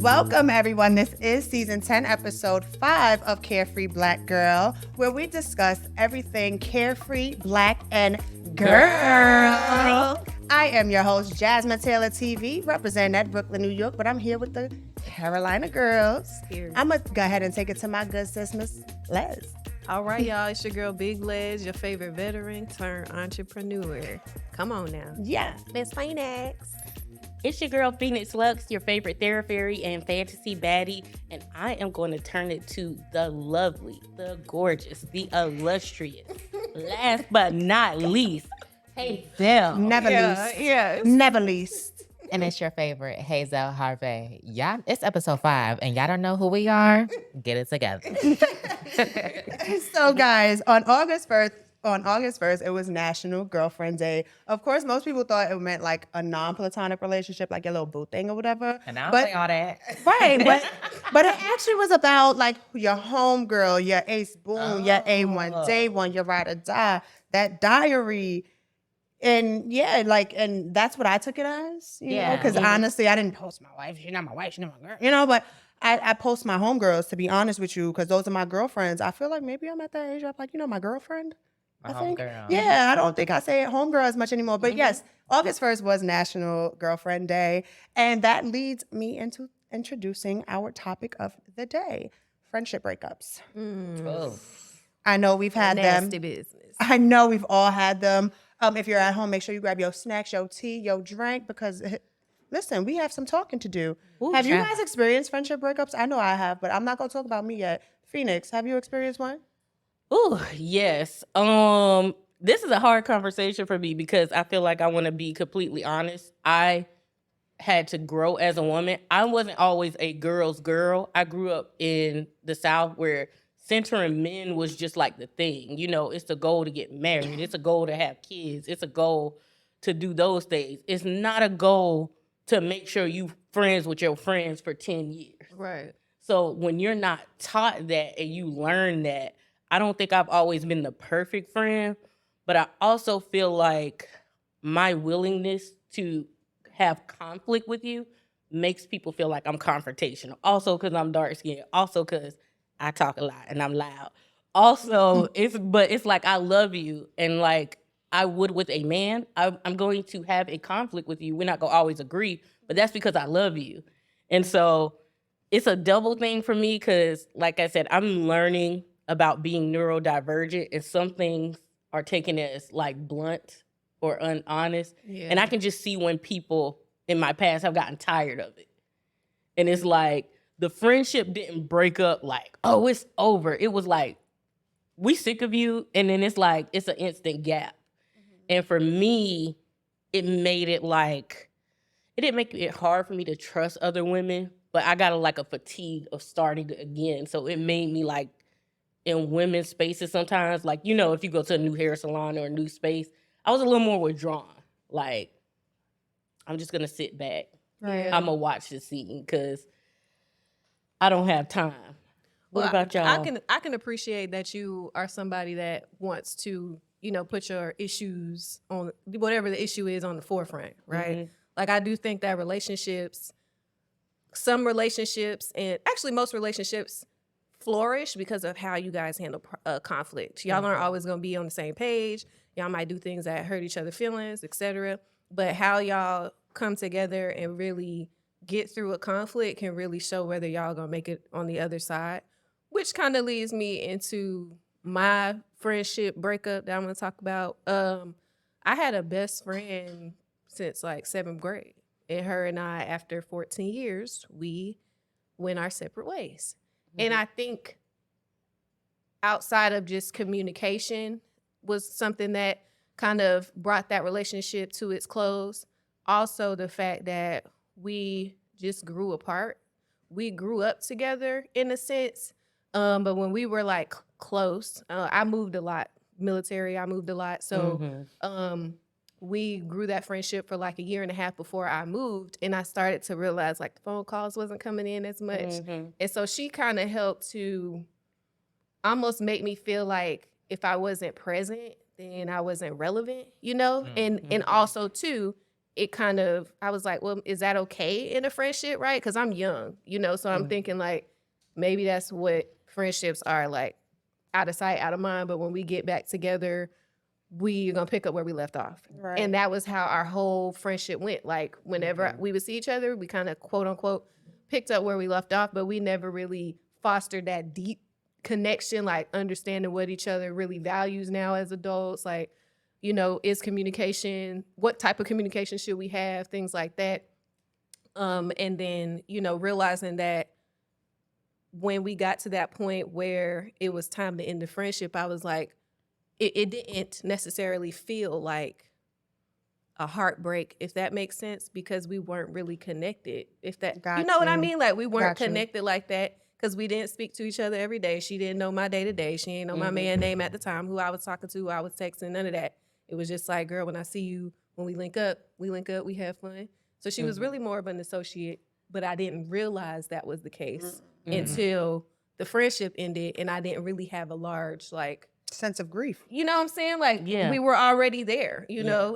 Welcome, everyone. This is season 10, episode 5 of Carefree Black Girl, where we discuss everything carefree, black, and girl. I am your host, Jasmine Taylor TV, representing at Brooklyn, New York, but I'm here with the Carolina girls. I'm going to go ahead and take it to my good sis, Miss Les. All right, y'all. It's your girl, Big Les, your favorite veteran turned entrepreneur. Come on now. Yeah. Miss Phoenix. It's your girl, Phoenix Lux, your favorite therapy and fantasy baddie, and I am going to turn it to the lovely, the gorgeous, the illustrious, last but not least, Hazel. Never least. Yes. Never least. And it's your favorite, Hazel Harvey. Y'all, it's episode 5, and y'all don't know who we are? Get it together. So, guys, on August 1st, it was National Girlfriend Day. Of course, most people thought it meant like a non-platonic relationship, like your little boo thing or whatever. And I don't say all that. Right, but it actually was about like your homegirl, your ace boom, your A1 day one, your ride or die, that diary. And yeah, and that's what I took it as, you know, because honestly, I didn't post my wife. She's not my wife, she's not my girl, you know, but I post my homegirls, to be honest with you, because those are my girlfriends. I feel like maybe I'm at that age where I'm like, you know, my girlfriend. My I think. homegirl. Yeah, I don't think I say homegirl as much anymore. But yes, August 1st was National Girlfriend Day. And that leads me into introducing our topic of the day, friendship breakups. Oh. I know we've had them. Nasty business. I know we've all had them. If you're at home, make sure you grab your snacks, your tea, your drink, because listen, we have some talking to do. Have you guys experienced friendship breakups? I know I have, but I'm not going to talk about me yet. Phoenix, have you experienced one? Ooh, yes. This is a hard conversation for me because I feel like I want to be completely honest. I had to grow as a woman. I wasn't always a girl's girl. I grew up in the South where centering men was just like the thing. You know, it's the goal to get married. It's a goal to have kids. It's a goal to do those things. It's not a goal to make sure you friends with your friends for 10 years. Right. So when you're not taught that and you learn that, I don't think I've always been the perfect friend, but I also feel like my willingness to have conflict with you makes people feel like I'm confrontational. Also because I'm dark skinned. Also because I talk a lot and I'm loud. Also, it's like I love you, and like I would with a man, I'm going to have a conflict with you. We're not gonna always agree, but that's because I love you. And so it's a double thing for me because, like I said, I'm learning about being neurodivergent, and some things are taken as like blunt or unhonest. Yeah. And I can just see when people in my past have gotten tired of it. And it's like the friendship didn't break up like, oh, it's over. It was like, we sick of you. And then it's like, it's an instant gap. And for me, it made it like, it didn't make it hard for me to trust other women, but I got a fatigue of starting again. So it made me like, in women's spaces sometimes, like, you know, if you go to a new hair salon or a new space, I was a little more withdrawn. Like, I'm just going to sit back. Right. I'm going to watch the scene because I don't have time. What about y'all? I can appreciate that you are somebody that wants to, you know, put your issues on whatever the issue is on the forefront, right? Mhm. Like I do think that some relationships, and actually most relationships flourish because of how you guys handle conflict. Y'all aren't always going to be on the same page. Y'all might do things that hurt each other's feelings, etc. But how y'all come together and really get through a conflict can really show whether y'all going to make it on the other side, which kind of leads me into my friendship breakup that I'm going to talk about. I had a best friend since like 7th grade, and her and I, after 14 years, we went our separate ways. And I think outside of just communication was something that kind of brought that relationship to its close. Also, the fact that we just grew apart. We grew up together in a sense, but when we were like close, I moved a lot, military, I moved a lot. So we grew that friendship for like a year and a half before I moved, and I started to realize like the phone calls wasn't coming in as much. And so she kind of helped to almost make me feel like if I wasn't present, then I wasn't relevant, you know? And also too, it kind of, I was like, well, is that okay in a friendship, right? Because I'm young, so I'm thinking like maybe that's what friendships are, like out of sight, out of mind. But when we get back together, we're gonna pick up where we left off. Right. And that was how our whole friendship went. Like whenever we would see each other, we kind of quote unquote picked up where we left off, but we never really fostered that deep connection, like understanding what each other really values now as adults. Like, is communication, what type of communication should we have, things like that. And then, realizing that when we got to that point where it was time to end the friendship, I was like, it didn't necessarily feel like a heartbreak, if that makes sense, because we weren't really connected. If that, Got you know what I you. mean? Like we weren't Got you. connected like that because we didn't speak to each other every day. She didn't know my day to day. She didn't know my man name at the time, who I was talking to, who I was texting, none of that. It was just like, girl, when I see you, when we link up, we have fun. So she was really more of an associate, but I didn't realize that was the case until the friendship ended, and I didn't really have a large, like, sense of grief. you know what I'm saying? Like, we were already there,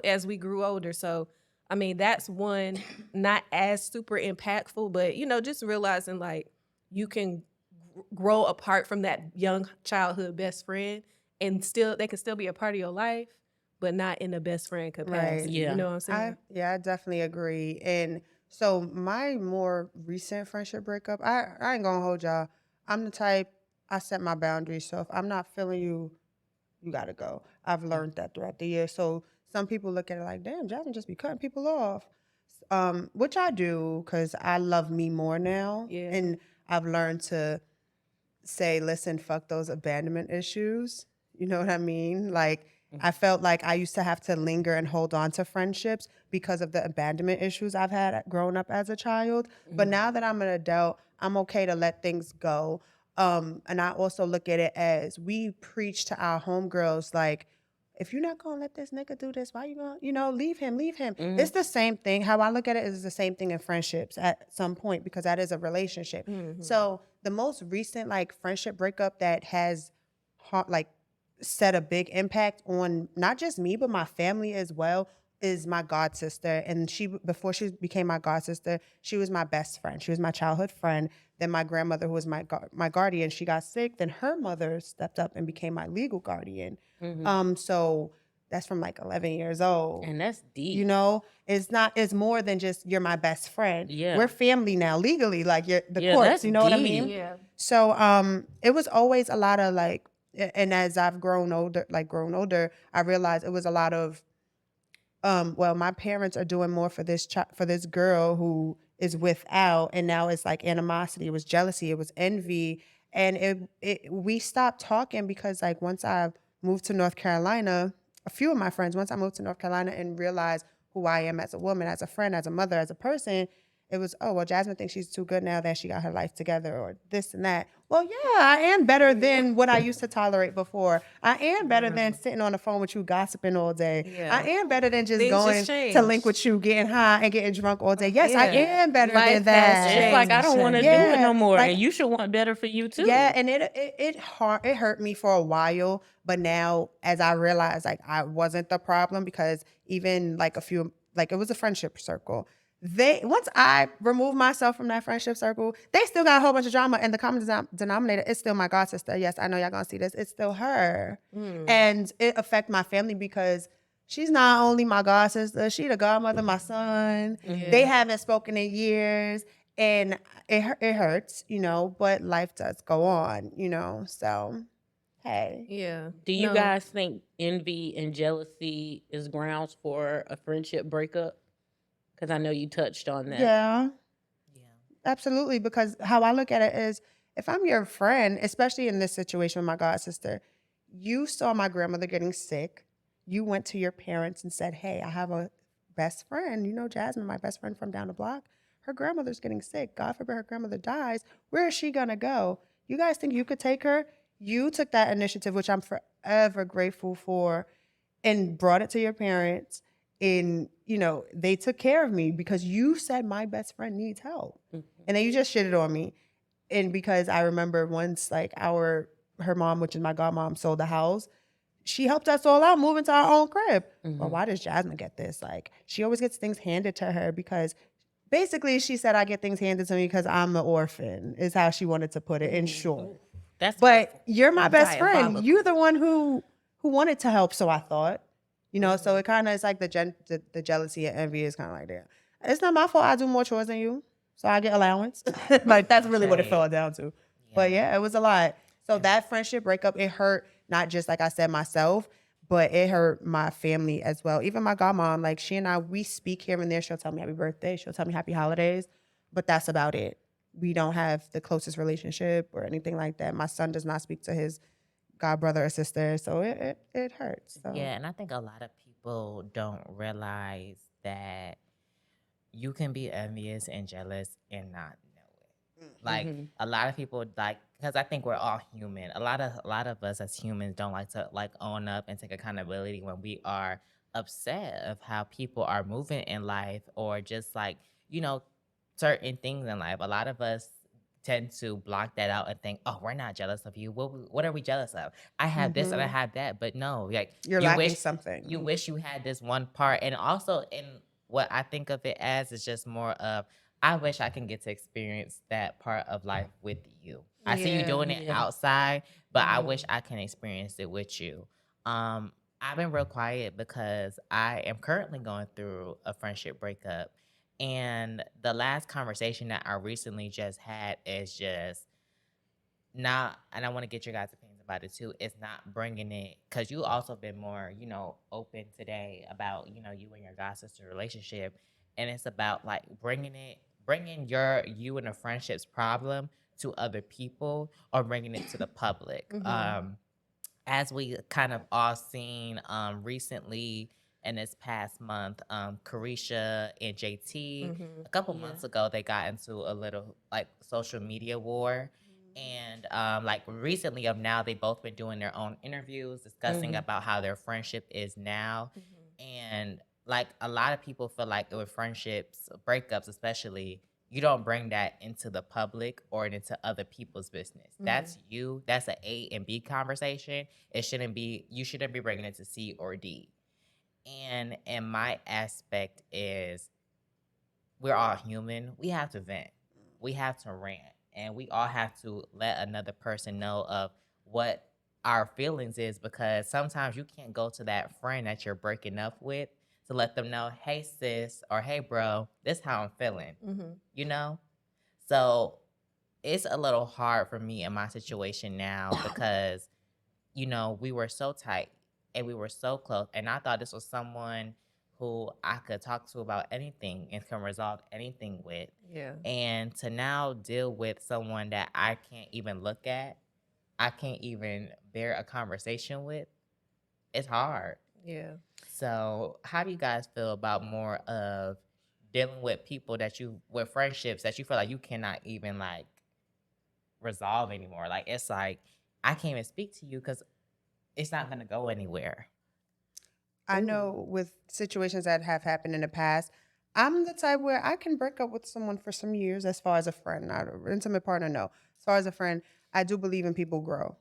as we grew older. So, I mean, that's one, not as super impactful, but, just realizing, like, you can grow apart from that young childhood best friend, and they can still be a part of your life, but not in the best friend capacity. Right. You know what I'm saying? I definitely agree. And so my more recent friendship breakup, I ain't gonna hold y'all. I'm the type, I set my boundaries. So if I'm not feeling you, you gotta go. I've learned that throughout the years. So some people look at it like, damn, Jasmine just be cutting people off. Which I do because I love me more now. Yeah. And I've learned to say, listen, fuck those abandonment issues. You know what I mean? Like, I felt like I used to have to linger and hold on to friendships because of the abandonment issues I've had growing up as a child. But now that I'm an adult, I'm okay to let things go. And I also look at it as we preach to our homegirls, like, if you're not gonna let this nigga do this, why you gonna, leave him. It's the same thing. How I look at it is the same thing in friendships at some point, because that is a relationship. So the most recent like friendship breakup that has like set a big impact on not just me but my family as well is my god sister. And before she became my god sister, she was my best friend. She was my childhood friend. Then my grandmother, who was my guardian, she got sick. Then her mother stepped up and became my legal guardian. So that's from like 11 years old. And that's deep. It's more than just you're my best friend. Yeah. We're family now legally, like the courts, that's you know what I deep. mean? Yeah. So it was always a lot of like, and as I've grown older, I realized it was a lot of, well, my parents are doing more for this for this girl who is without, and now it's like animosity, it was jealousy, it was envy, and we stopped talking because like once I moved to North Carolina, a few of my friends, once I moved to North Carolina and realized who I am as a woman, as a friend, as a mother, as a person, it was, oh, well, Jasmine thinks she's too good now that she got her life together, or this and that. Well, yeah, I am better than what I used to tolerate before. I am better than sitting on the phone with you gossiping all day. Yeah. I am better than just Things going just changed. to link with you, getting high and getting drunk all day. Yes, I Yeah. am better Life than has that. changed. It's like I don't want to do Yeah, it no more, like- and you should want better for you too. Yeah, and it hurt me for a while, but now as I realized like I wasn't the problem, because even like it was a friendship circle. Once I removed myself from that friendship circle, they still got a whole bunch of drama, and the common denominator is still my god sister. Yes, I know y'all gonna see this. It's still her, and it affect my family because she's not only my god sister, she the godmother of my son. They haven't spoken in years, and it hurts, but life does go on, So, hey, Yeah. Do you No. guys think envy and jealousy is grounds for a friendship breakup? Because I know you touched on that. yeah. Yeah. Absolutely, because how I look at it is, if I'm your friend, especially in this situation with my god sister, you saw my grandmother getting sick. You went to your parents and said, hey, I have a best friend. Jasmine, my best friend from down the block. Her grandmother's getting sick. God forbid her grandmother dies. Where is she going to go? You guys think you could take her? You took that initiative, which I'm forever grateful for, and brought it to your parents. And, they took care of me because you said my best friend needs help. And then you just shitted on me. And because I remember once, like, her mom, which is my godmom, sold the house, she helped us all out move into our own crib. Well, Mhm. why does Jasmine get this? Like, she always gets things handed to her because basically she said, I get things handed to me because I'm an orphan, is how she wanted to put it in short. That's But hurtful. you're my best friend. Diabolical. You're the one who wanted to help, so I thought. You know, so it kind of is like the jealousy and envy is kind of like that. It's not my fault I do more chores than you, so I get allowance. Like, that's really what it Right. fell down to. But yeah, it was a lot. So that friendship breakup, it hurt not just, like I said, myself, but it hurt my family as well. Even my godmom, like, she and I, we speak here and there. She'll tell me happy birthday. She'll tell me happy holidays, but that's about it. We don't have the closest relationship or anything like that. My son does not speak to his god brother or sister, so it hurts. So. Yeah, and I think a lot of people don't realize that you can be envious and jealous and not know it. Like a lot of people, like, because I think we're all human. A lot of us as humans don't like to like own up and take accountability when we are upset of how people are moving in life, or just like, you know, certain things in life. A lot of us tend to block that out and think, oh, we're not jealous of you. What are we jealous of? I have this and I have that, but no, like You're you lacking wish something. you wish you had this one part. And also, in what I think of it as, is just more of, I wish I can get to experience that part of life with you. I see you Yeah, doing it outside, but I wish I can experience it with you. I've been real quiet because I am currently going through a friendship breakup. And the last conversation that I recently just had is just not, and I want to get your guys' opinions about it too, is not bringing it, because you also been more, open today about, you and your god sister relationship. And it's about like bringing you and a friendship's problem to other people, or bringing it to the public. As we kind of all seen recently in this past month, Carisha and JT, a couple months ago, they got into a little like social media war. And like recently of now, they both been doing their own interviews discussing about how their friendship is now. And like a lot of people feel like with friendships, breakups especially, you don't bring that into the public or into other people's business. That's you. That's an A and B conversation. You shouldn't be bringing it to C or D. And my aspect is, we're all human. We have to vent. We have to rant. And we all have to let another person know of what our feelings is, because sometimes you can't go to that friend that you're breaking up with to let them know, hey sis, or hey bro, this how I'm feeling. You know? So it's a little hard for me in my situation now because, we were so tight and we were so close. And I thought this was someone who I could talk to about anything and can resolve anything with. Yeah. And to now deal with someone that I can't even look at, I can't even bear a conversation with, it's hard. Yeah. So how do you guys feel about more of dealing with people with friendships that you feel like you cannot even like resolve anymore? Like, it's like, I can't even speak to you because it's not going to go anywhere. I know with situations that have happened in the past, I'm the type where I can break up with someone for some years as far as a friend, not an intimate partner, no. As far as a friend, I do believe in people grow,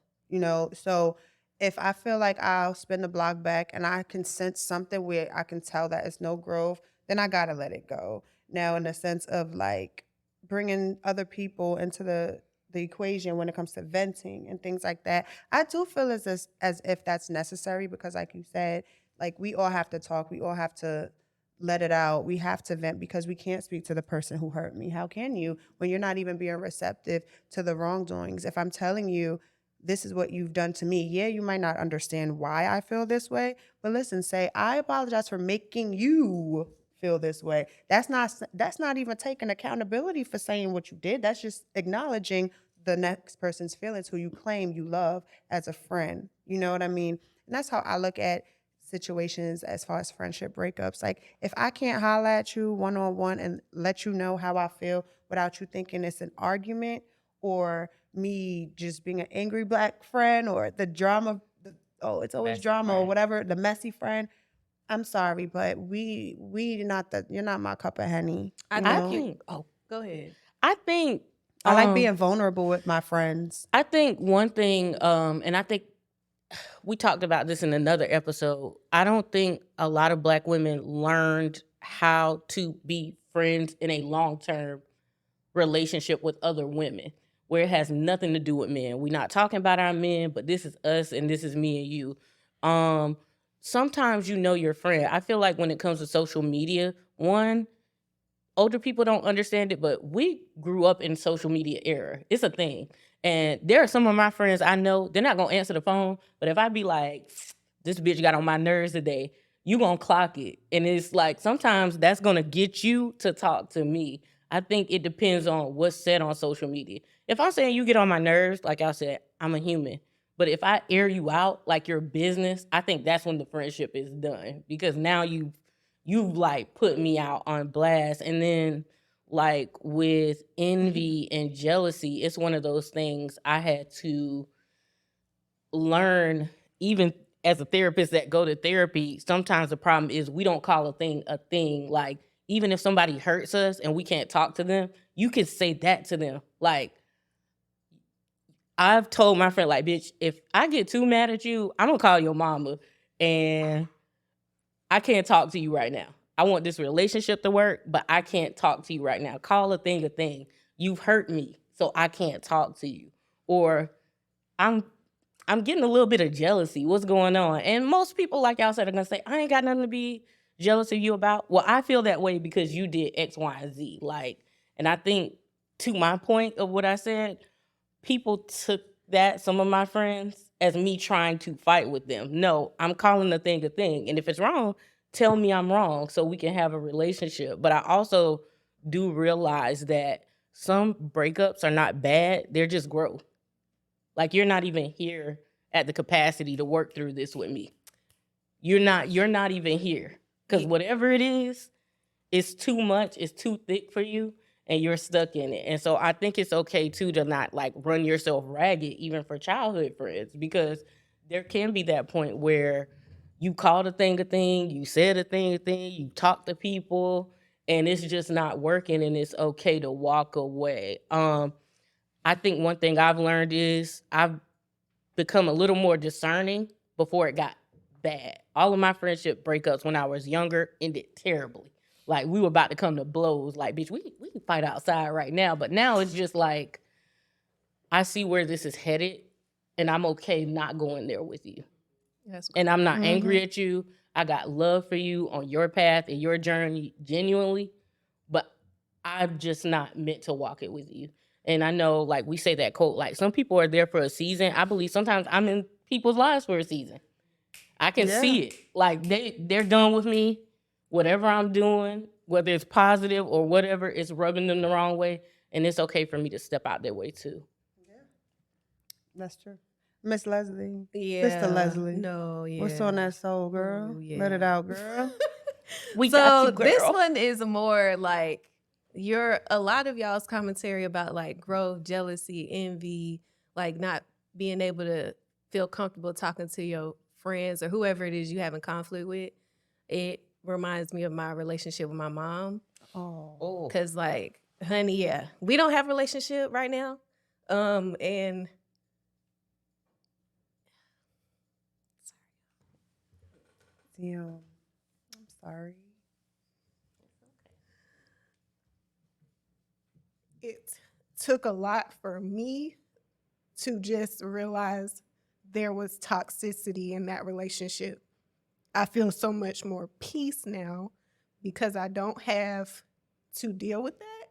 So if I feel like I'll spin the block back and I can sense something where I can tell that it's no growth, then I gotta let it go. Now, in the sense of like bringing other people into the equation when it comes to venting and things like that, I do feel as if that's necessary because, like you said, like, we all have to talk. We all have to let it out. We have to vent because we can't speak to the person who hurt me. How can you when you're not even being receptive to the wrongdoings? If I'm telling you, this is what you've done to me, yeah, you might not understand why I feel this way, but listen, say, I apologize for making you feel this way. That's not even taking accountability for saying what you did. That's just acknowledging the next person's feelings who you claim you love as a friend. You know what I mean? And that's how I look at situations as far as friendship breakups. Like, if I can't holler at you one-on-one and let you know how I feel without you thinking it's an argument or me just being an angry black friend or the drama, it's always Messy drama or friend. whatever, the messy friend, I'm sorry, but you're not my cup of honey. I you I know? think Go ahead. I think I like being vulnerable with my friends. I think one thing, and I think we talked about this in another episode. I don't think a lot of Black women learned how to be friends in a long-term relationship with other women where it has nothing to do with men. We're not talking about our men, but this is us and this is me and you. Sometimes you know your friend. I feel like when it comes to social media, one, older people don't understand it, but we grew up in social media era. It's a thing. And there are some of my friends I know, they're not gonna answer the phone, but if I be like, this bitch got on my nerves today, you gonna clock it. And it's like sometimes that's gonna get you to talk to me. I think it depends on what's said on social media. If I'm saying you get on my nerves, like I said, I'm a human. But if I air you out like your business, I think that's when the friendship is done. Because now you like put me out on blast. And then like with envy and jealousy, it's one of those things I had to learn. Even as a therapist that go to therapy, sometimes the problem is we don't call a thing. Like even if somebody hurts us and we can't talk to them, you can say that to them. Like I've told my friend, like, bitch, if I get too mad at you, I'm gonna call your mama and I can't talk to you right now. I want this relationship to work, but I can't talk to you right now. Call a thing a thing. You've hurt me, so I can't talk to you. Or I'm getting a little bit of jealousy. What's going on? And most people, like y'all said, are gonna say, I ain't got nothing to be jealous of you about. Well, I feel that way because you did X, Y, and Z. Like, and I think to my point of what I said, people took that, some of my friends, as me trying to fight with them. No, I'm calling a thing a thing. And if it's wrong, tell me I'm wrong so we can have a relationship. But I also do realize that some breakups are not bad, they're just growth. Like you're not even here at the capacity to work through this with me. You're not even here. Because whatever it is, it's too much, it's too thick for you, and you're stuck in it. And so I think it's okay too to not like run yourself ragged, even for childhood friends, because there can be that point where you called a thing, you said a thing, you talk to people, and it's just not working, and it's okay to walk away. I think one thing I've learned is I've become a little more discerning before it got bad. All of my friendship breakups when I was younger ended terribly. Like we were about to come to blows. Like, bitch, we can fight outside right now. But now it's just like I see where this is headed, and I'm okay not going there with you. That's And I'm not Mhm. angry at you. I got love for you on your path and your journey, genuinely. But I'm just not meant to walk it with you. And I know, like we say that quote, like some people are there for a season. I believe sometimes I'm in people's lives for a season. I can Yeah. see it. Like they're done with me. Whatever I'm doing, whether it's positive or whatever, it's rubbing them the wrong way. And it's okay for me to step out their way too. That's true. Miss Leslie. yeah. Sister Leslie. No, yeah. What's on that soul, girl? Ooh, Let it yeah. out, girl. We So got you, girl. this one is more like a lot of y'all's commentary about like growth, jealousy, envy, like not being able to feel comfortable talking to your friends or whoever it is you having conflict with. It reminds me of my relationship with my mom. Oh. Cause like, honey, yeah, we don't have a relationship right now. And Damn. I'm sorry. It took a lot for me to just realize there was toxicity in that relationship. I feel so much more peace now because I don't have to deal with that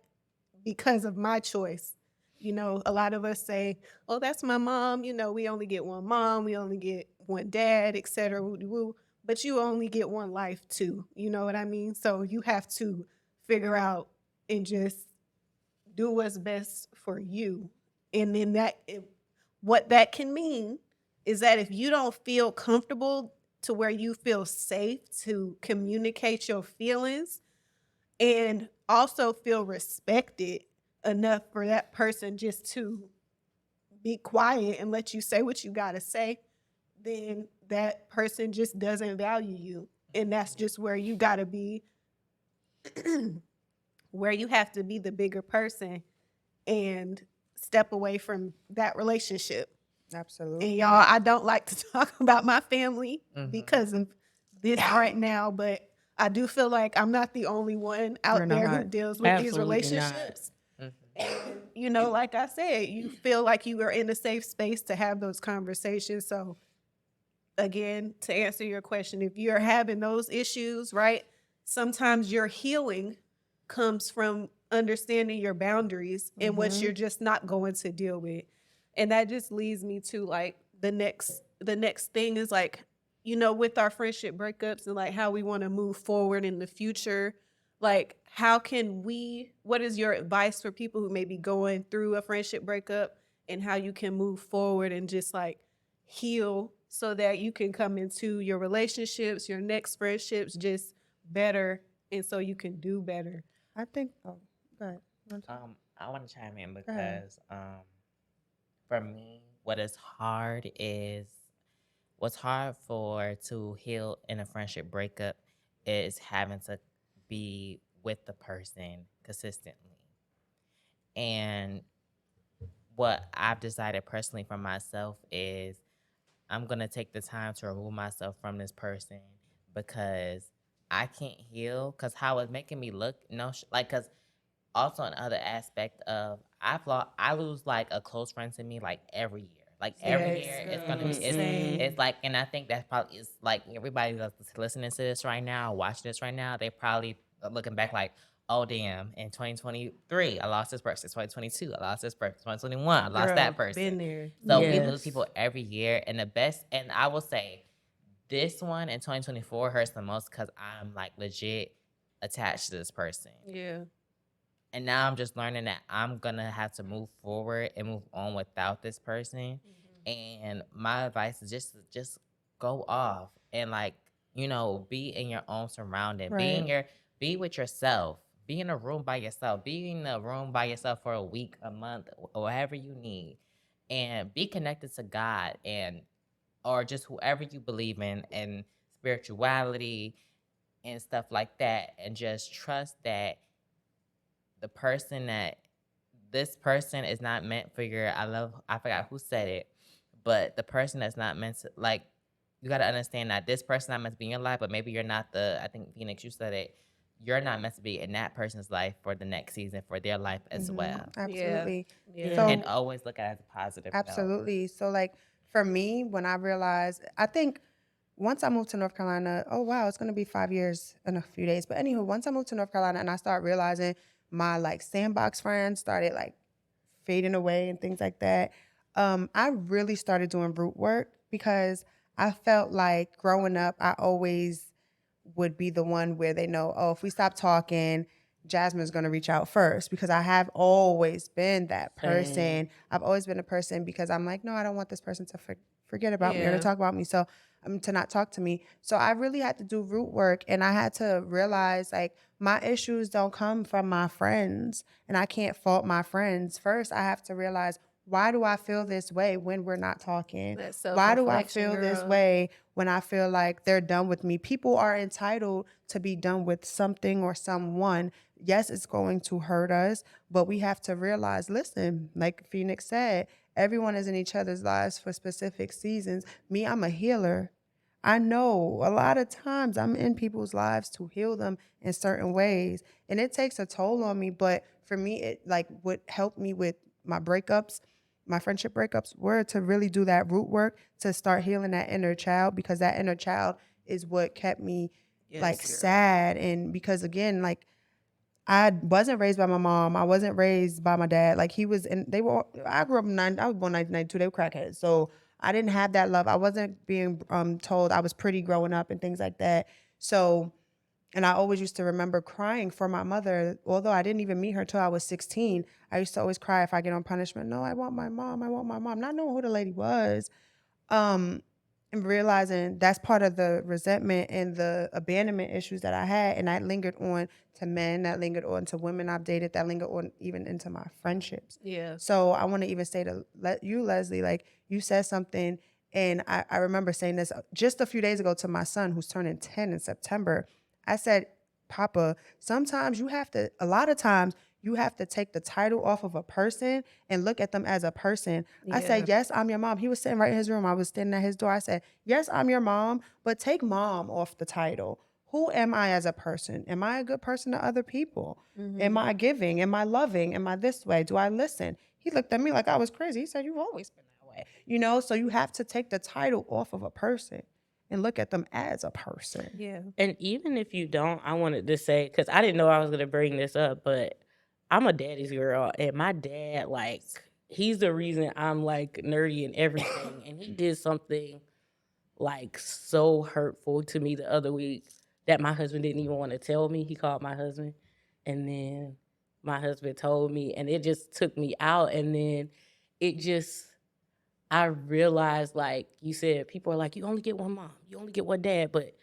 because of my choice. You know, a lot of us say, oh, that's my mom. You know, we only get one mom, we only get one dad, et cetera, woo-de-woo. But you only get one life too. You know what I mean? So you have to figure out and just do what's best for you. And then what that can mean is that if you don't feel comfortable to where you feel safe to communicate your feelings and also feel respected enough for that person just to be quiet and let you say what you got to say, then that person just doesn't value you. And that's just where you got to be, where you have to be the bigger person and step away from that relationship. Absolutely. And y'all, I don't like to talk about my family Mhm. because of this right now, but I do feel like I'm not the only one You're out there who not. deals with these Absolutely not. relationships. Mhm. And, you know, like I said, you feel like you are in a safe space to have those conversations. So, again, to answer your question, if you're having those issues, right, sometimes your healing comes from understanding your boundaries and what you're just not going to deal with. And that just leads me to like the next thing is like, you know, with our friendship breakups and like how we want to move forward in the future. Like, how can we, what is your advice for people who may be going through a friendship breakup and how you can move forward and just like heal so that you can come into your relationships, your next friendships just better and so you can do better? I think. Oh, go ahead. You wanna talk? I want to chime in ahead. because for me, what's hard for to heal in a friendship breakup is having to be with the person consistently. And what I've decided personally for myself is I'm gonna take the time to remove myself from this person because I can't heal. Cause how it's making me look, like, cause also another aspect of I lose like a close friend to me like every year. Like every Yes, year it's girl, gonna be same. it's like, and I think that's probably it's like everybody that's listening to this right now, watching this right now, they probably are looking back like, oh damn, in 2023 I lost this person, 2022 I lost this person, 2021 I lost that Girl, been person. there. So we lose Yes. people every year, and the best, and I will say this one in 2024 hurts the most because I'm like legit attached to this person. Yeah. And now I'm just learning that I'm gonna have to move forward and move on without this person. And my advice is just go off and like, be in your own surrounding. Right. Be with yourself. Be in a room by yourself. Be in a room by yourself for a week, a month, or whatever you need. And be connected to God and or just whoever you believe in and spirituality and stuff like that. And just trust that the person that this person is not meant for your I forgot who said it, but the person that's not meant to like you gotta understand that this person not meant to be in your life, but maybe you're not I think Phoenix, you said it, you're not meant to be in that person's life for the next season, for their life as well. Absolutely. Yeah. So And always look at it as a positive note. absolutely. So like for me, when I realized, I think once I moved to North Carolina, oh wow, it's gonna be 5 years in a few days. But anywho, once I moved to North Carolina and I started realizing my like sandbox friends started like fading away and things like that, I really started doing root work because I felt like growing up, I always would be the one where they know, oh, if we stop talking, Jasmine's going to reach out first because I have always been that person. Same. I've always been a person because I'm like, no, I don't want this person to forget about me or to Yeah. talk about me. So to not talk to me. So I really had to do root work and I had to realize like my issues don't come from my friends and I can't fault my friends. First, I have to realize, why do I feel this way when we're not talking? That Why do I self-reflection, feel this girl. way when I feel like they're done with me? People are entitled to be done with something or someone. Yes, it's going to hurt us, but we have to realize, listen, like Phoenix said, everyone is in each other's lives for specific seasons. Me, I'm a healer. I know a lot of times I'm in people's lives to heal them in certain ways, and it takes a toll on me. But for me, it like what helped me with my breakups, my friendship breakups, were to really do that root work to start healing that inner child because that inner child is what kept me like Yes, girl. sad. And because again, like I wasn't raised by my mom. I wasn't raised by my dad. Like he was, and they were. I grew up I was born 1992. They were crackheads, so I didn't have that love. I wasn't being told I was pretty growing up and things like that. So, and I always used to remember crying for my mother, although I didn't even meet her till I was 16. I used to always cry if I get on punishment. No, I want my mom. I want my mom. Not knowing who the lady was. Um, and realizing that's part of the resentment and the abandonment issues that I had. And that lingered on to men, that lingered on to women I've dated, that lingered on even into my friendships. Yeah. So I want to even say to you, Leslie, like you said something, and I remember saying this just a few days ago to my son who's turning 10 in September. I said, Papa, sometimes you have to, a lot of times You have to take the title off of a person and look at them as a person. I said, yes, I'm your mom. He was sitting right in his room. I was standing at his door. I said, yes, I'm your mom, but take mom off the title. Who am I as a person? Am I a good person to other people? Am I giving? Am I loving? Am I this way? Do I listen? He looked at me like I was crazy. He said, you've always been that way. You know, so you have to take the title off of a person and look at them as a person. Yeah. And even if you don't, I wanted to say, because I didn't know I was going to bring this up, but I'm a daddy's girl. And my dad, like, he's the reason I'm, like, nerdy and everything. And he did something, like, so hurtful to me the other week that my husband didn't even want to tell me. He called my husband. And then my husband told me. And it just took me out. And then it just... I realized, like you said, people are like, you only get one mom, you only get one dad, but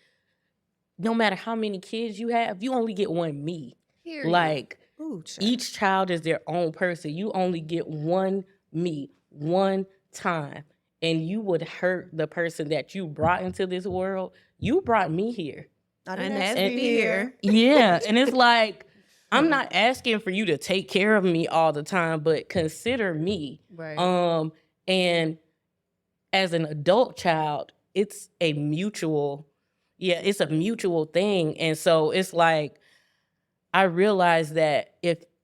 no matter how many kids you have, you only get one me. Period. Like, Ooh, child. each child is their own person. You only get one me, one time. And you would hurt the person that you brought into this world. You brought me here. I And didn't that's ask to me be here. Yeah, and it's like, I'm not asking for you to take care of me all the time, but consider me. Right. And as an adult child, it's a mutual thing. And so it's like, I realized that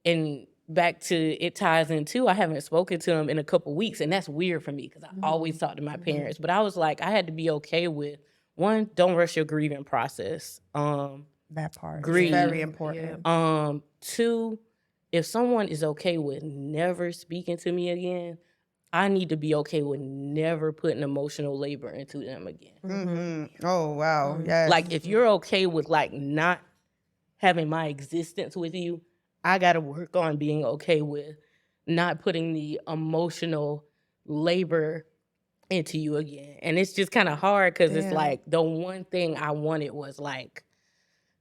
and back to it ties in too, I haven't spoken to him in a couple weeks. And that's weird for me because I always talk to my parents. But I was like, I had to be okay with, one, don't rush your grieving process. That part Grieve. is very important. Two, if someone is okay with never speaking to me again, I need to be okay with never putting emotional labor into them again. Mm-hmm. Oh, wow. Yes. Like, if you're okay with, like, not having my existence with you, I got to work on being okay with not putting the emotional labor into you again. And it's just kind of hard because it's like the one thing I wanted was, like,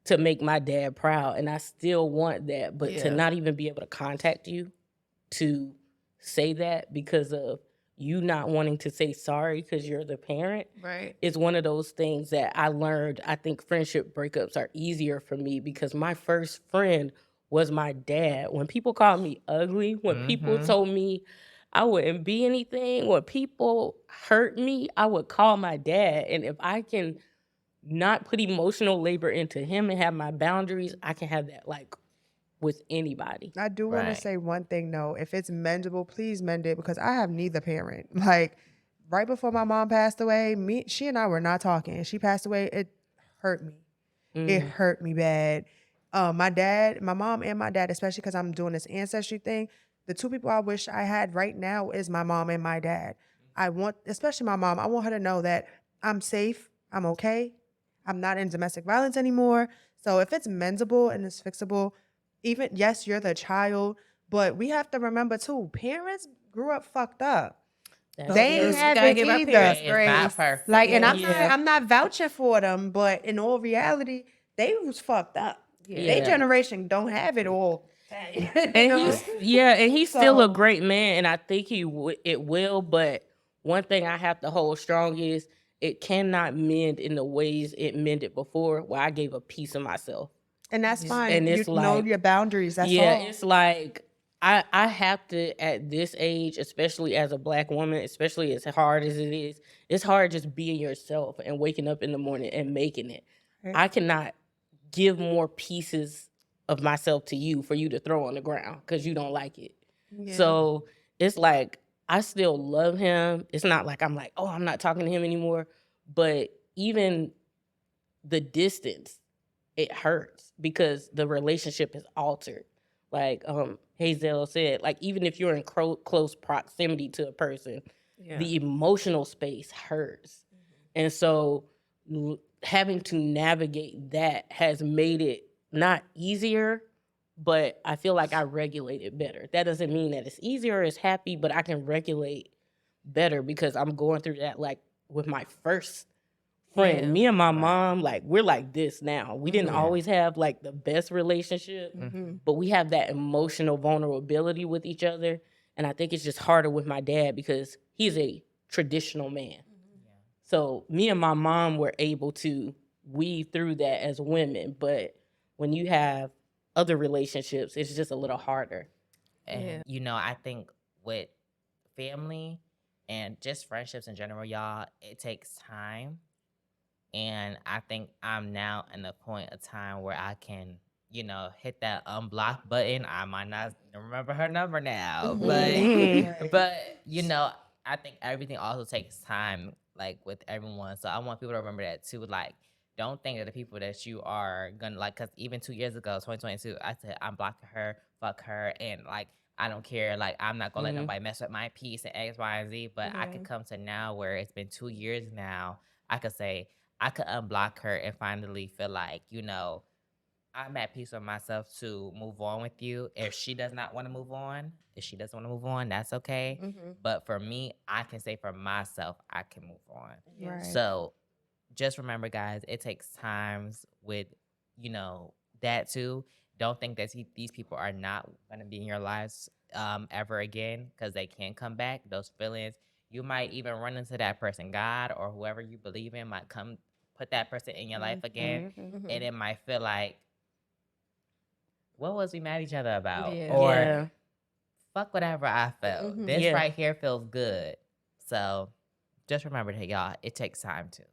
to make my dad proud. And I still want that. But to not even be able to contact you to say that because of you not wanting to say sorry because you're the parent, Right. is one of those things that I learned. I think friendship breakups are easier for me because my first friend was my dad. When people called me ugly, when people told me I wouldn't be anything, when people hurt me, I would call my dad. And if I can not put emotional labor into him and have my boundaries, I can have that, like, with anybody. I do want to Right. say one thing though. If it's mendable, please mend it because I have neither parent. Like right before my mom passed away, she and I were not talking. She passed away. It hurt me. It hurt me bad. My mom and my dad, especially because I'm doing this ancestry thing. The two people I wish I had right now is my mom and my dad. I want, especially my mom, I want her to know that I'm safe. I'm okay. I'm not in domestic violence anymore. So if it's mendable and it's fixable, even, yes, you're the child, but we have to remember too, parents grew up fucked up. They ain't have Gotta it give our either. parents It's not perfect. Like, and Yeah. I'm not vouching for them, but in all reality, they was fucked up. Their generation don't have it all. And he's still a So- great man, and I think it will. But one thing I have to hold strong is it cannot mend in the ways it mended before, where I gave a piece of myself. And that's fine. And You it's know like- your boundaries. That's all. It's like I have to, at this age, especially as a Black woman, especially as hard as it is, it's hard just being yourself and waking up in the morning and making it. Right. I cannot give more pieces of myself to you for you to throw on the ground because you don't like it. So it's like, I still love him. It's not like I'm like, oh, I'm not talking to him anymore. But even the distance, it hurts because the relationship is altered. Like Hazel said, like, even if you're in close proximity to a person, the emotional space hurts. And so having to navigate that has made it not easier, but I feel like I regulate it better. That doesn't mean that it's easier or it's happy, but I can regulate better because I'm going through that, like, with my first friend. Yeah. Me and my mom, like, we're like this now. We didn't always have, like, the best relationship, but we have that emotional vulnerability with each other. And I think it's just harder with my dad because he's a traditional man. So me and my mom were able to weave through that as women. But when you have other relationships, it's just a little harder. And Yeah. I think with family and just friendships in general, y'all, it takes time. And I think I'm now in a point of time where I can, hit that unblock button. I might not remember her number now, but Mhm. but I think everything also takes time, like with everyone. So I want people to remember that too. Like, don't think that the people that you are gonna like, because even 2 years ago, 2022, I said I'm blocking her, fuck her, and like I don't care. Like I'm not gonna let Mhm. nobody mess with my peace and X, Y, and Z. But I could come to now where it's been 2 years now. I could say I could unblock her and finally feel like, I'm at peace with myself to move on with you. If she does not want to move on, that's okay. Mhm. But for me, I can say for myself, I can move on. Right. So just remember, guys, it takes times with, that too. Don't think that these people are not going to be in your lives ever again, because they can come back. Those feelings, you might even run into that person. God or whoever you believe in might come put that person in your life again. Mhm. And it might feel like, what was we mad at each other about? Yeah. Or Yeah. fuck whatever I felt. Mhm. This Yeah. right here feels good. So just remember that, y'all. It takes time too.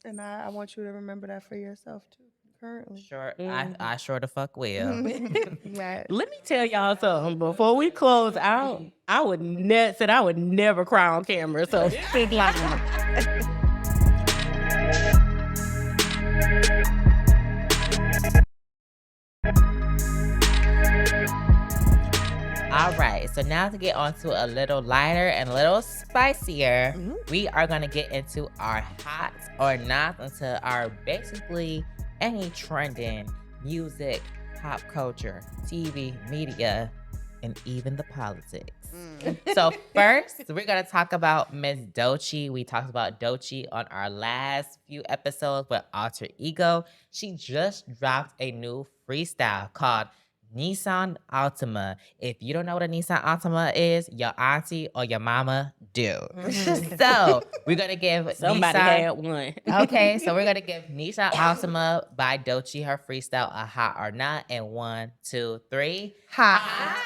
And I want you to remember that for yourself too, currently. Sure, Mhm. I sure the fuck will. Right. Let me tell y'all something before we close out. I would never cry on camera. So this is like All right, so now to get on to a little lighter and a little spicier, we are going to get into our hot or not into our basically any trending music, pop culture, TV, media, and even the politics. So first, we're going to talk about Miss Doechii. We talked about Doechii on our last few episodes with Alter Ego. She just dropped a new freestyle called Nissan Altima. If you don't know what a Nissan Altima is, your auntie or your mama do. So we're gonna give somebody Nissan. had one. Okay, so we're gonna give Nissan Altima by Doechii her freestyle a hot or not. And 1, 2, 3. Hot.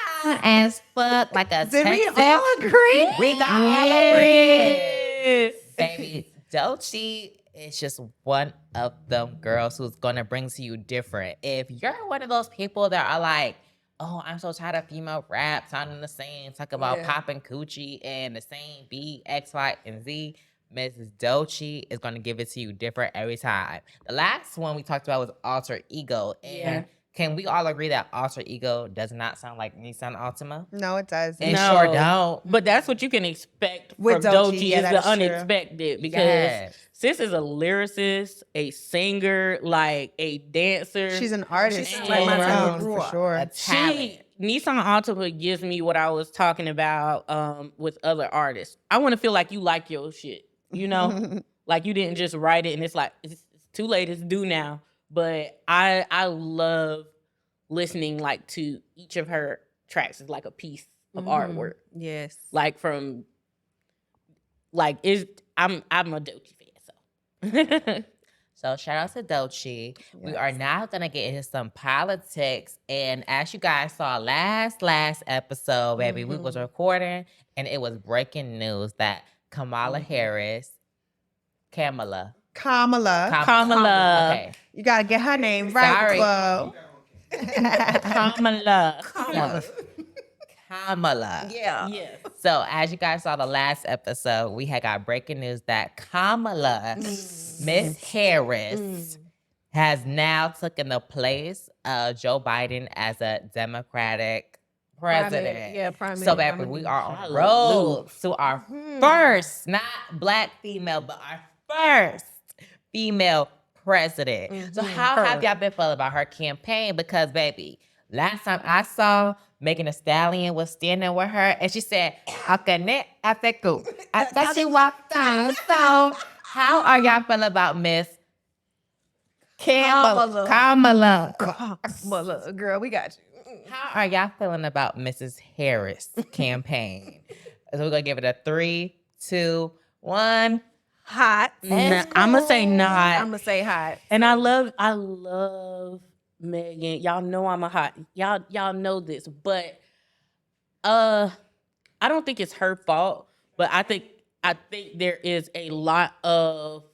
As fuck, like a Did we Texas. all agree? We got all agree. Baby, Doechii is just one of them girls who's gonna bring to you different. If you're one of those people that are like, oh, I'm so tired of female rap sounding the same, talk about popping coochie and the same beat, X, Y, and Z, Mrs. Doechii is gonna give it to you different every time. The last one we talked about was Alter Ego, and can we all agree that Alter Ego does not sound like Nissan Altima? No, it doesn't. It sure don't. But that's what you can expect With from Doechii, Doechii yeah, is that the is true. unexpected because Yes. sis is a lyricist, a singer, like a dancer. She's an artist. She's She's like my my teen for for sure. A talent. Nissan Altima gives me what I was talking about with other artists. I want to feel like you like your shit, like you didn't just write it and it's like it's too late, it's due now. But I love listening like to each of her tracks is like a piece of artwork. Yes. Like from like I'm a Doechii fan, so So shout out to Doechii. We are now gonna get into some politics. And as you guys saw last episode, baby, we was recording and it was breaking news that Kamala. Okay. You gotta get her name right. Sorry. Whoa. Kamala. Kamala. Yeah. Yes. So as you guys saw the last episode, we had got breaking news that Kamala, Miss Harris, has now taken the place of Joe Biden as a Democratic president. Prime So Minister. baby, we are on Hallelujah. road to our first, not black female, but our first female president. So how have y'all been feeling about her campaign? Because baby, last time I saw Megan Thee Stallion was standing with her and she said, I thought she walked down. So how are y'all feeling about Miss Kamala? Well, girl, we got you. How are y'all feeling about Mrs. Harris' campaign? So we're gonna give it a 3, 2, 1. Hot. I'm gonna say not. I'm gonna say hot. And I love Megan, y'all know I'm a hot. Y'all know this, but I don't think it's her fault, but I think there is a lot of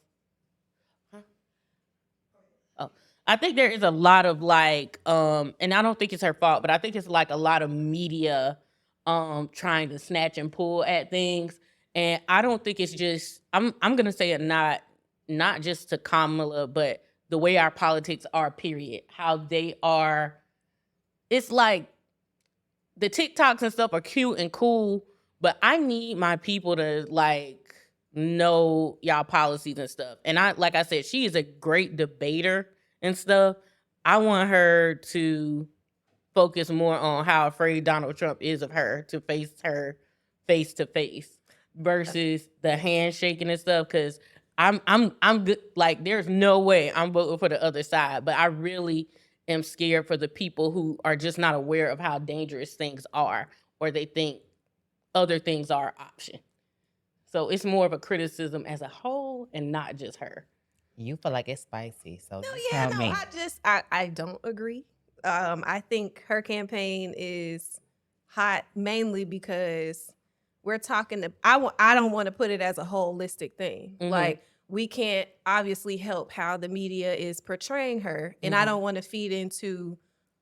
I think there is a lot of like and I don't think it's her fault, but I think it's like a lot of media trying to snatch and pull at things. And I don't think it's just I'm gonna say it not just to Kamala, but the way our politics are, period. How they are, it's like the TikToks and stuff are cute and cool, but I need my people to like know y'all policies and stuff. And like I said, she is a great debater and stuff. I want her to focus more on how afraid Donald Trump is of her to face her face to face versus the handshaking and stuff. Cause I'm good. Like, there's no way I'm voting for the other side, but I really am scared for the people who are just not aware of how dangerous things are, or they think other things are an option. So it's more of a criticism as a whole and not just her. You feel like it's spicy, so No, you yeah, tell no, me. I don't agree. I think her campaign is hot mainly because we're talking to, I don't want to put it as a holistic thing. Mhm. Like, we can't obviously help how the media is portraying her, and I Mhm. don't want to feed into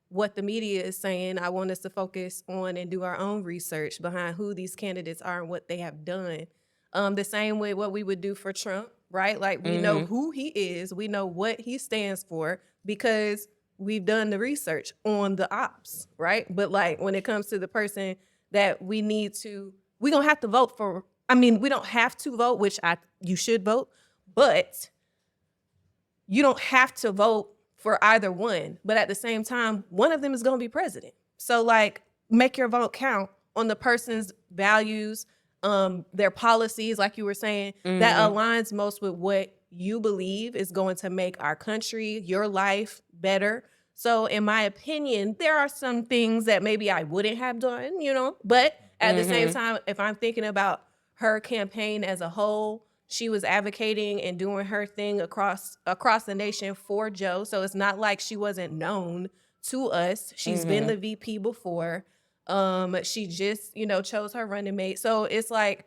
what the media is saying. I want us to focus on and do our own research behind who these candidates are and what they have done. The same way what we would do for Trump, right? Like, we know Mhm. who he is, we know what he stands for because we've done the research on the ops, right? But like, when it comes to the person that we need to, we gonna have to vote for. I mean, we don't have to vote, which you should vote, but you don't have to vote for either one. But at the same time, one of them is gonna be president. So like, make your vote count on the person's values, their policies, like you were saying, that Mhm. aligns most with what you believe is going to make our country, your life better. So in my opinion, there are some things that maybe I wouldn't have done, but at the same Mhm. time, if I'm thinking about her campaign as a whole, she was advocating and doing her thing across the nation for Joe. So it's not like she wasn't known to us. She's been the VP before. She just, chose her running mate. So it's like,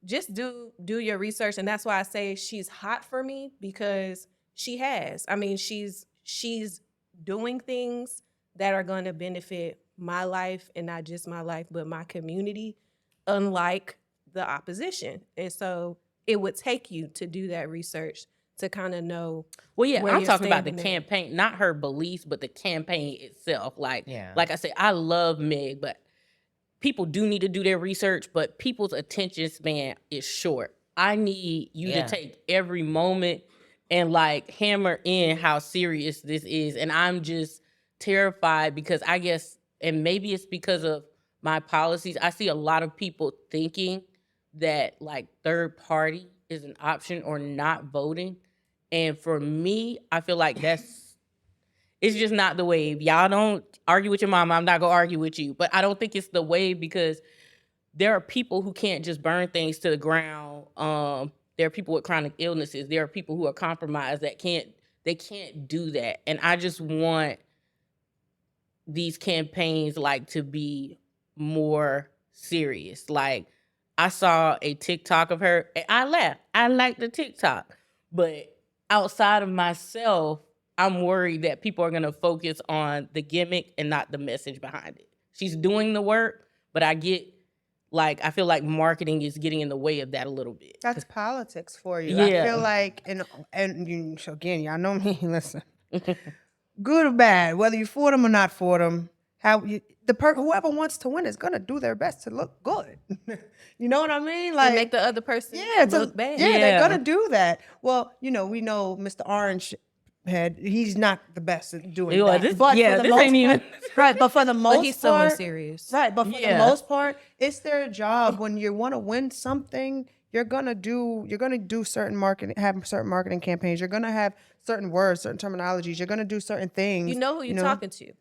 just do your research. And that's why I say she's hot for me, because she has. I mean, she's doing things that are going to benefit my life, and not just my life, but my community, unlike the opposition. And so it would take you to do that research to kind of know. Well, yeah, where I'm you're talking about the standing at. campaign, not her beliefs, but the campaign itself. Like, Yeah. like I said, I love Meg, but people do need to do their research, but people's attention span is short. I need you Yeah. to take every moment and like hammer in how serious this is. And I'm just terrified because I guess, and maybe it's because of my policies, I see a lot of people thinking that like third party is an option or not voting. And for me, I feel like it's just not the wave. Y'all don't argue with your mama. I'm not gonna argue with you. But I don't think it's the wave because there are people who can't just burn things to the ground. There are people with chronic illnesses. There are people who are compromised that can't do that. And I just want these campaigns like to be more serious. Like, I saw a TikTok of her and I laughed. I liked the TikTok. But outside of myself, I'm worried that people are gonna focus on the gimmick and not the message behind it. She's doing the work, but I feel like marketing is getting in the way of that a little bit. That's politics for you. Yeah. I feel like, and you, so again, y'all know me. Listen, good or bad, whether you for them or not for them, whoever wants to win is gonna do their best to look good. You know what I mean? And make the other person look bad. Yeah, they're Yeah. gonna do that. Well, we know Mr. Orange Head. He's not the best at doing Yeah, that. this- But yeah, for the this most ain't even- part, right? But for the most But he's someone part, serious. right? But for the Yeah. most part, it's their job. When you want to win something, you're gonna do certain marketing, have certain marketing campaigns. You're gonna have certain words, certain terminologies. You're gonna do certain things. You know who you're talking to.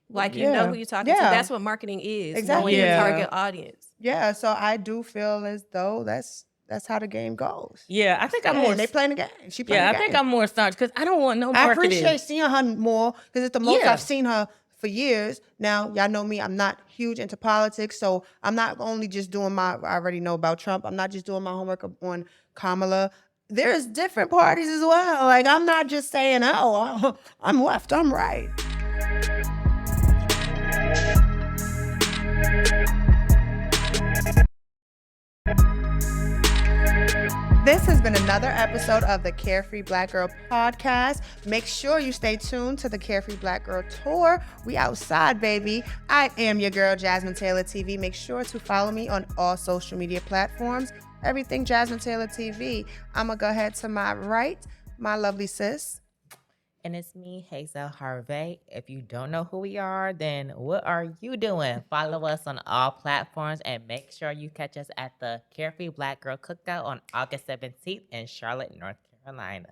Like, you Yeah. know who you're talking to. Yeah. That's what marketing is. Exactly. Knowing your Yeah. target audience. Yeah, so I do feel as though that's that's how the game goes. Yeah, I think I'm Yeah, more. and they playing the game. She playing Yeah, the I game. think I'm more staunch because I don't want no I marketing. appreciate seeing her more because it's the most Yeah. I've seen her for years. Now, y'all know me. I'm not huge into politics, so I'm not only just doing I already know about Trump. I'm not just doing my homework on Kamala. There's different parties as well. Like, I'm not just saying, oh, I'm left, I'm right. This has been another episode of the Carefree Black Girl Podcast. Make sure you stay tuned to the Carefree Black Girl Tour. We outside, baby. I am your girl, Jasmine Taylor TV. Make sure to follow me on all social media platforms. Everything Jasmine Taylor TV. I'm going to go ahead to my right, my lovely sis. And it's me, Hazel Harvey. If you don't know who we are, then what are you doing? Follow us on all platforms and make sure you catch us at the Carefree Black Girl Cookout on August 17th in Charlotte, North Carolina.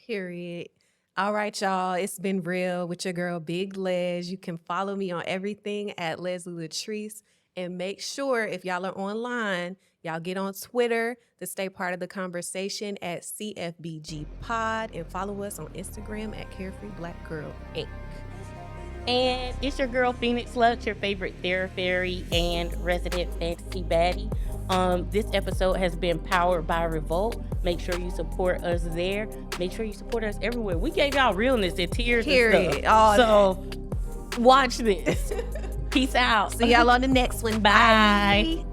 Period. All right, y'all. It's been real with your girl, Big Les. You can follow me on everything at Leslie Latrice. And make sure if y'all are online, y'all get on Twitter to stay part of the conversation at CFBG Pod and follow us on Instagram at Carefree Black Girl Inc. And it's your girl, Phoenix Lux, your favorite Therafairy and resident fantasy baddie. This episode has been powered by Revolt. Make sure you support us there. Make sure you support us everywhere. We gave y'all realness and tears Period. and stuff. So watch this. Peace out. See y'all on the next one. Bye. Bye.